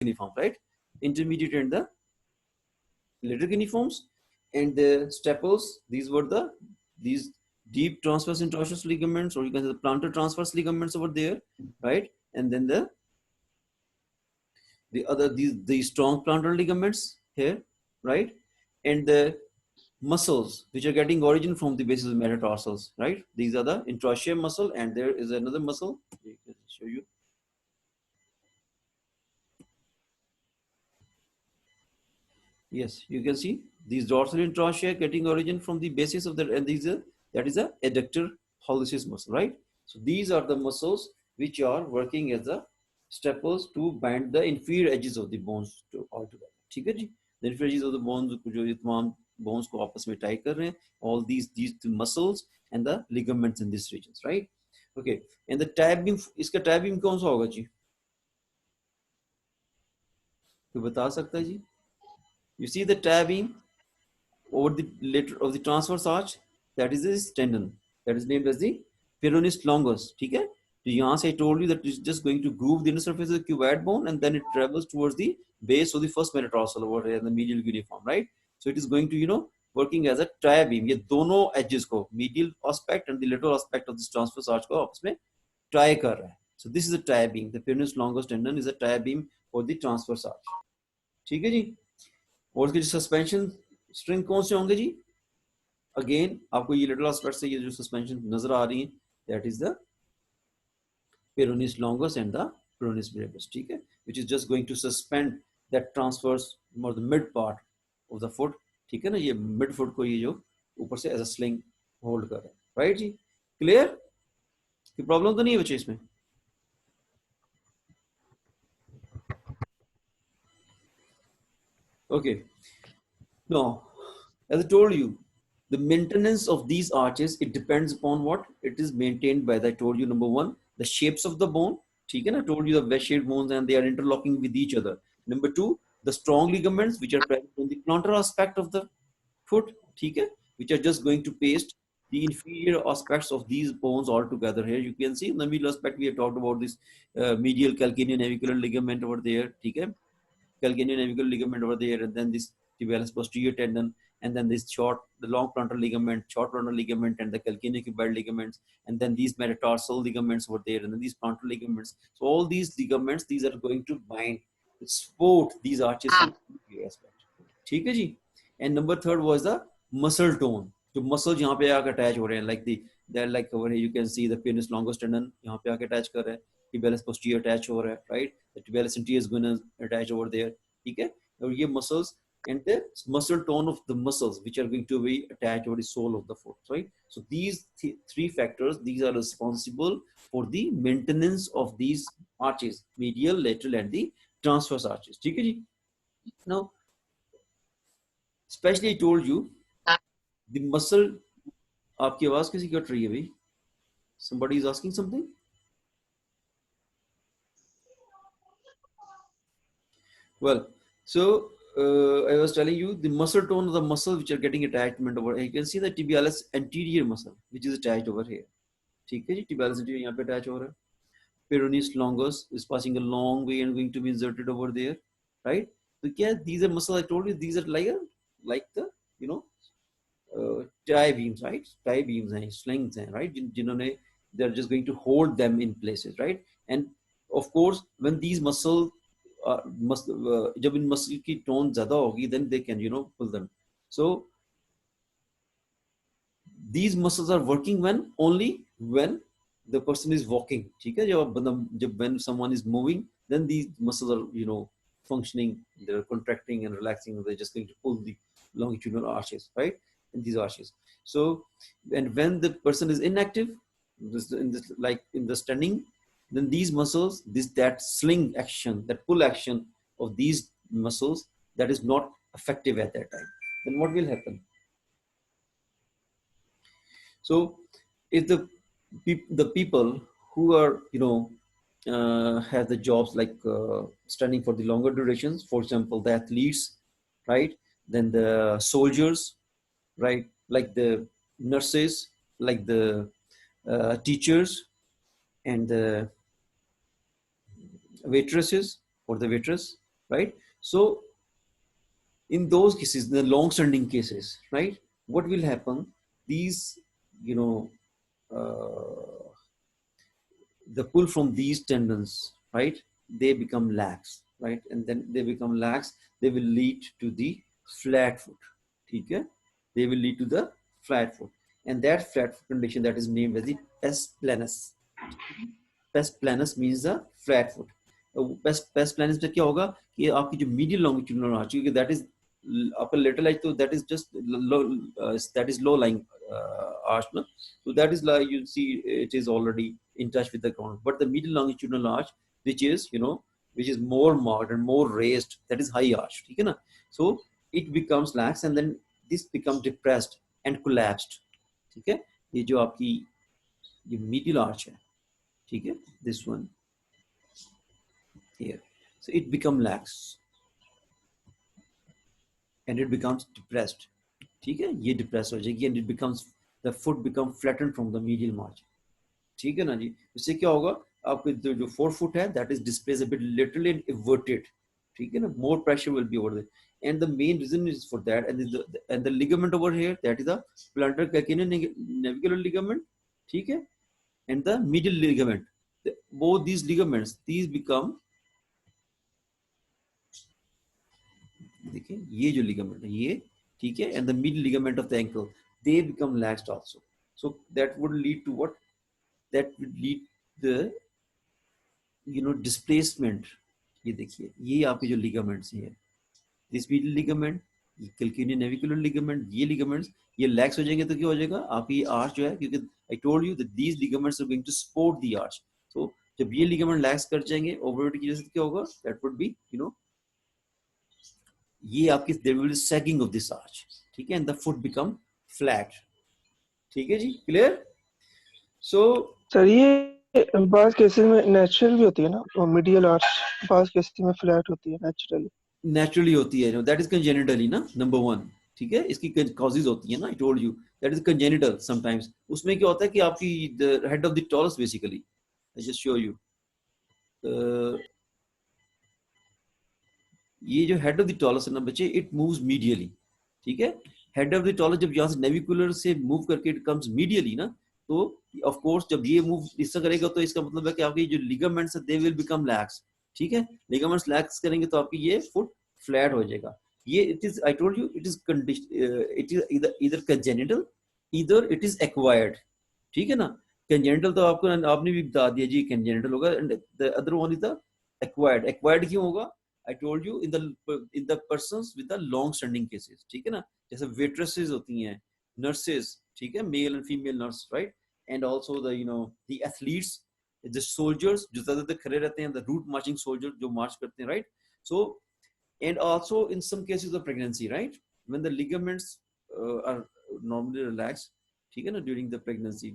cuneiform, right? Intermediate and the later cuneiforms, and the staples. These were these deep transverse interosseous ligaments, or you can say the plantar transverse ligaments over there, right? And then these strong plantar ligaments here, right? And the muscles which are getting origin from the basis of metatarsals, right? These are the interosseous muscle, and there is another muscle. I can show you. Yes, you can see these dorsal interosseous getting origin from the basis of the, and these are, that is a adductor hallucis muscle, right? So these are the muscles which are working as the staples to bind the inferior edges of the bones to all together. ठीक है जी? The inferior edges of the bones जो ये तमाम bones को आपस में tie कर रहे हैं, all these muscles and the ligaments in these regions, right? Okay, and the tab beam, इसका tab beam कौन सा होगा जी? कोई बता सकता है जी? You see the tab beam over the later of the transverse arch, that is this tendon that is named as the Peroneus Longus. ठीक है? तो यहाँ से I told you that it's just going to groove the inner surface of the cuboid bone, and then it travels towards the base of the first metatarsal over here in the medial cuneiform, right? So it is going to working as a tri beam. ये दोनों edges को medial aspect and the lateral aspect of this transverse arch को आपस में tie कर रहा है. So this is a tie beam. The Peroneus Longus tendon is a tie beam for the transverse arch. ठीक है जी? और इसके सस्पेंशन स्ट्रिंग कौन से होंगे जी? अगेन आपको ये लिटल एस्पेक्ट से ये जो सस्पेंशन नजर आ रही है, that is the Peroneus longus and the Peroneus brevis, ठीक है, which is just going to suspend that transverse or the mid part of the foot, ठीक है ना, ये mid foot को ये जो ऊपर से as a sling hold कर रहा है, राइट जी? क्लियर? कोई प्रॉब्लम तो नहीं है बच्चे इसमें? Okay, now as I told you, the maintenance of these arches, it depends upon what it is maintained by. I told you, number one, the shapes of the bone. I told you the wedge-shaped bones and they are interlocking with each other. Number two, the strong ligaments which are present on the plantar aspect of the foot, which are just going to paste the inferior aspects of these bones all together. Here you can see in the medial aspect we have talked about this medial calcaneonavicular ligament over there. Calcaneonavicular ligament over there, and then this tibialis posterior tendon, and then this the long plantar ligament, short plantar ligament, and the calcaneocuboid ligaments, and then these metatarsal ligaments over there, and then these plantar ligaments. So all these ligaments, these are going to bind, support these arches from the aspect. ठीक है जी? And number third was the muscle tone. जो muscles यहाँ पे आकर attach हो रहे हैं, like over here you can see the Peroneus longus tendon यहाँ पे आकर attach कर रहा है, tibialis posterior attach हो रहा है, right? The tibialis anterior is going to attach over there, ठीक है? और ये muscles and the muscle tone of the muscles which are going to be attached over the sole of the foot, right? So these three factors, these are responsible for the maintenance of these arches, medial, lateral, and the transverse arches. ठीक है जी? Now, especially I told you, the muscle. आपकी आवाज किसी cut रही है भाई? Somebody is asking something. Well, so I was telling you the muscle tone of the muscle which are getting attachment over here. You can see the tibialis anterior muscle which is attached over here. ठीक है जी? Tibialis anterior यहाँ पे attach हो रहा है. Peroneus longus is passing a long way and going to be inserted over there, right? So yeah, these are muscles. I told you these are like the tie beams, right? Tie beams and slings, right? जिन्होंने they're just going to hold them in places, right? And of course, when these muscles जब इन muscle की tone ज्यादा होगी, then they can pull them. So these muscles are working only when the person is walking. ठीक है? जब when someone is moving, then these muscles are functioning, they're contracting and relaxing. They're just going to pull the longitudinal arches, right? In these arches. So, and when the person is inactive, like in the standing, then these muscles, that sling action, that pull action of these muscles, that is not effective at that time. Then what will happen? So if the people who are have the jobs like standing for the longer durations, for example the athletes, right, then the soldiers, right, like the nurses, like the teachers, and the waitresses or the waitress, right? So in those cases, the long standing cases, right, what will happen, these, you know, uh, the pull from these tendons, right, they become lax, right, and then they become lax, they will lead to the flat foot. Okay, they will lead to the flat foot, and that flat foot condition, that is named as the pes planus. Pes planus means the flat foot. Pes pes planus में क्या होगा कि आपकी जो medial longitudinal arch, क्योंकि that is upper lateral edge, so that is just low, that is low lying arch, no? So that is like, you see, it is already in touch with the ground, but the medial longitudinal arch, which is, you know, which is more marked and more raised, that is high arch, ठीक है ना? So it becomes lax and then this becomes depressed and collapsed, ठीक है? ये जो आपकी ये medial arch है, ठीक है, this one here, so it become lax and it becomes depressed, ठीक है, ये depressed हो जाएगी and it becomes, the foot become flattened from the medial margin, ठीक है ना जी. इससे क्या होगा, आपके जो forefoot है, that is displaced a bit laterally and everted, ठीक है ना, more pressure will be over there, and the main reason is for that, and the ligament over here, that is the plantar calcaneonavicular ligament, ठीक है, and the medial ligament, both these ligaments, these become, देखिए ये जो ligament है ये, ठीक है, and the medial ligament of the ankle, they become laxed also. So that would lead to what, that would lead the, you know, displacement. ये देखिए ये आपके जो ligaments हैं, this medial ligament, ये calcaneonavicular ligament, ये ligaments ये lax हो जाएंगे तो क्या हो जाएगा, आपकी arch जो है, क्योंकि I told you that these ligaments are going to support the arch. So जब ये ligament lax कर जाएंगे overload की वजह से क्या होगा, that would be, you know, ये आपकी there will be sagging of this arch, ठीक है, and the foot become flat, ठीक है जी, clear? So सर ये बास केसेस में नेचुरल भी होती है ना, और मीडियल आर्च बास केसेस में फ्लैट होती है नेचुरली होती है, that is congenitally ना, number one, ठीक है, इसकी causes होती है ना, I told you that is congenital sometimes. उसमें क्या होता है कि आपकी the head of the talus basically, I just show you, ये जो हेड ऑफ द टॉलस है ना बच्चे, इट मूव्स मीडियली, ठीक है, हेड ऑफ द टॉलस जब यहाँ से नेविकुलर से मूव करके इट कम्स मीडियली ना, तो ऑफ कोर्स जब ये मूव इस तरह करेगा तो इसका मतलब है कि आपकी जो लिगामेंट्स है दे विल बिकम लैक्स, ठीक है, लिगामेंट्स लैक्स करेंगे तो आपकी ये फुट फ्लैट हो जाएगा. ये it is, I told you, it is इधर कंजेनिटल, इधर इट इज एक्वायर्ड, ठीक है ना. कंजेनिटल तो आपको आपने भी बता दिया जी, कंजेनिटल होगा, and the other one is the acquired. Acquired क्यों होगा, I told you in the persons with the long standing cases, ठीक है ना, जैसे waitresses होती हैं, nurses, ठीक है, male and female nurse, right, and also the, you know, the athletes, the soldiers जो ज़्यादातर खड़े रहते हैं, the route marching soldiers जो march करते हैं, right. So and also in some cases of pregnancy, right, when the ligaments are normally relaxed, ठीक है ना, during the pregnancy,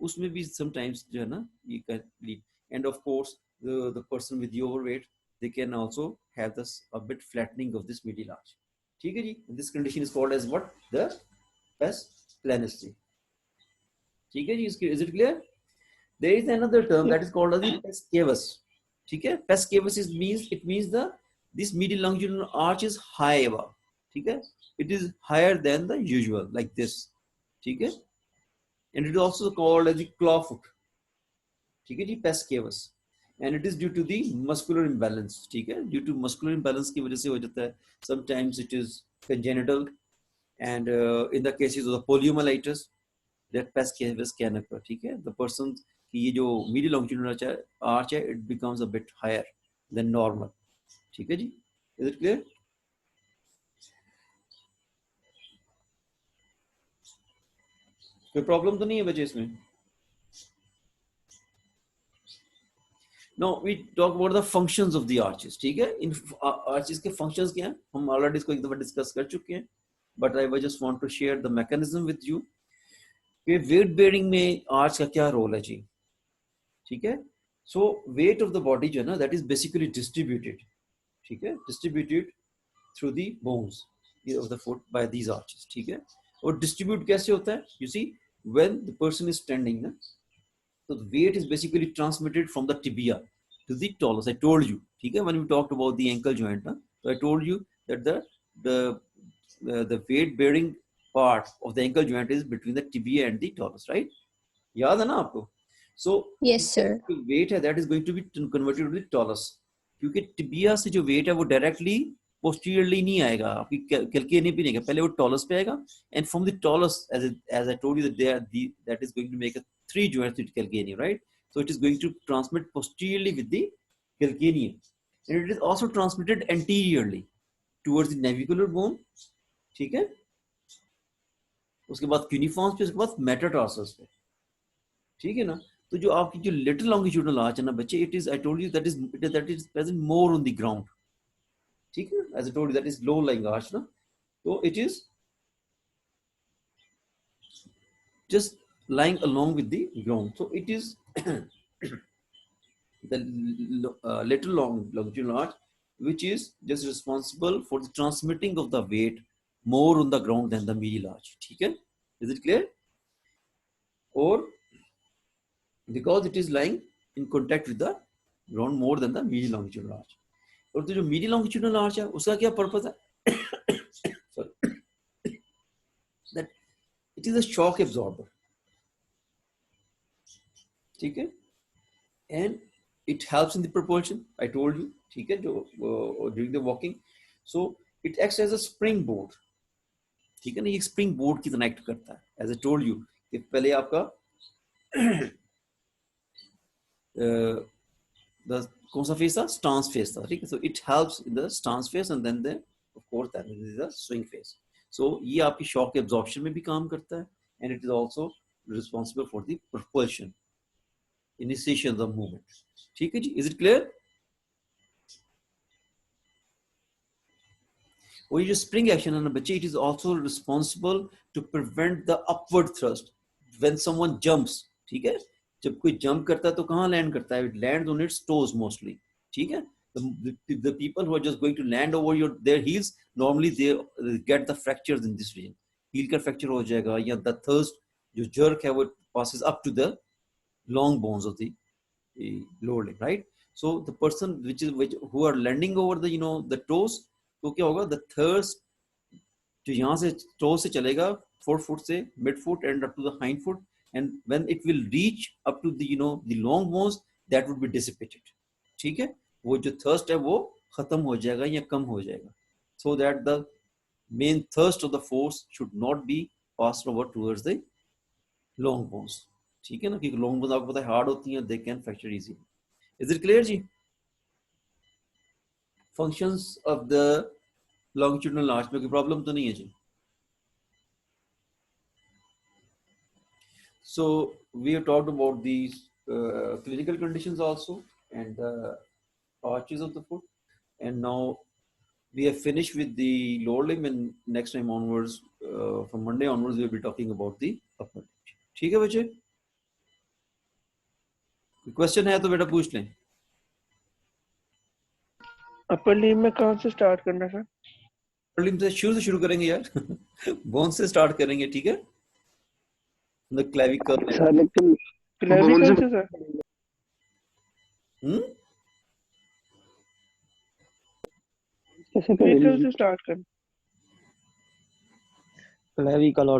उसमें भी sometimes जो है ना ये can lead, and of course the person with the overweight, they can also have this a bit flattening of this medial arch, ठीक है जी. This condition is called as what, the pes planus, ठीक है जी. Is it clear? There is another term that is called as the pes cavus, ठीक है. Pes cavus is means, it means the this medial longitudinal arch is higher, ठीक है, it is higher than the usual, like this, ठीक है, and it is also called as the claw foot, ठीक है जी, pes cavus, and it is due to the muscular imbalance, ठीक है, due to muscular imbalance की वजह से हो जाता है. Sometimes it is congenital, and in the cases of the poliomyelitis, that pes cavus can occur, ठीक है. The person की ये जो medial longitudinal arch है, it becomes a bit higher than normal, ठीक है जी. Is it clear? कोई problem तो नहीं है बच्चे इसमें? Now we talk about the functions of the arches, ठीक है. इन arches के functions क्या हैं, हम already इसको एक दफा discuss कर चुके हैं, but I just want to share the mechanism with you कि weight bearing में arch का क्या role है जी, ठीक है. So weight of the body जो है ना, that is basically distributed, ठीक है, distributed through the bones of the foot by these arches, ठीक है. और distribute कैसे होता है, you see, when the person is standing ना, so the weight is basically transmitted from the tibia to the talus, I told you, ठीक है, when we talked about the ankle joint ना, so I told you that the weight bearing part of the ankle joint is between the tibia and the talus, right? याद है ना आपको? So Yes, sir. जो weight है that is going to be converted to the talus, क्योंकि tibia से जो weight है वो directly posteriorly नहीं आएगा, आपकी calcaneum पे नहीं आएगा, पहले वो talus पे आएगा, and from the talus, as I told you that that is going to make a 3 joints with calcaneum, right? So it is going to transmit posteriorly with the calcaneum, and it is also transmitted anteriorly towards the navicular bone, ठीक है, उसके बाद क्यूनिफॉर्म्स पे, उसके बाद metatarsus पे, ठीक है ना। तो जो आपकी जो लेटरल लॉन्गिट्यूडिनल आर्च है ना बच्चे, it is, I told you that is present more on the ground, ठीक है, as I told you that is low lying arch ना, तो it is just lying along with the ground, so it is the lateral longitudinal arch which is just responsible for the transmitting of the weight more on the ground than the medial arch, ठीक है, is it clear? Or because it is lying in contact with the ground more than the medial longitudinal arch. और तो जो medial longitudinal arch है उसका क्या purpose है? Sorry, that it is a shock absorber, ठीक है, and it helps in the propulsion, I told you, ठीक है, जो during the walking, so it acts as a springboard, ठीक है ना, ये स्प्रिंग बोर्ड की तरह एक्ट करता है, एज आई टोल्ड यू कि पहले आपका कौन सा फेस था? स्टांस फेस था, ठीक है, so it helps in the stance face and then of course that is the swing face, so ये आपकी शॉक एब्जॉर्प्शन में भी काम करता है, and it is also responsible for the propulsion, initiation of the movement, ठीक है जी, is it clear? और ये जो स्प्रिंग एक्शन है ना बच्चे, it is also responsible to prevent the upward thrust when someone jumps, ठीक है, जब कोई जंप करता है तो कहाँ लैंड करता है? It lands on it's toes mostly, ठीक है, the people who are just going to land over their heels, normally they get the fractures in this region, heel का fracture हो जाएगा, या the thrust जो jerk है वो passes up to the long bones of the lower limb, right? So the person who are landing over the the toes, तो क्या होगा? The thirst जो यहाँ से toe से चलेगा four foot से mid foot and up to the hind foot, and when it will reach up to the the long bones, that would be dissipated, ठीक है, वो जो thirst है वो खत्म हो जाएगा या कम हो जाएगा, so that the main thirst of the force should not be passed over towards the long bones, ठीक है ना, क्योंकि long bones आपको पता है हार्ड होती हैं, they can fracture easily. Is it clear ji? Functions of the longitudinal arch में कोई प्रॉब्लम तो नहीं है जी? So we have talked about these clinical conditions also, and the arches of the foot, and now we have finished with the lower limb, and next time onwards, from Monday onwards, we will be talking about the upper limb. ठीक है बच्चे? Question है तो बेटा पूछ लें. Upper limb में कहाँ से स्टार्ट करना सर? अपर लिम्ब से शुरू करेंगे यार. बोन से स्टार्ट करेंगे, ठीक है, द क्लेविकल सर लेकिन क्लेविकल से सर कैसे क्लेविकल से स्टार्ट करना? क्लेविकल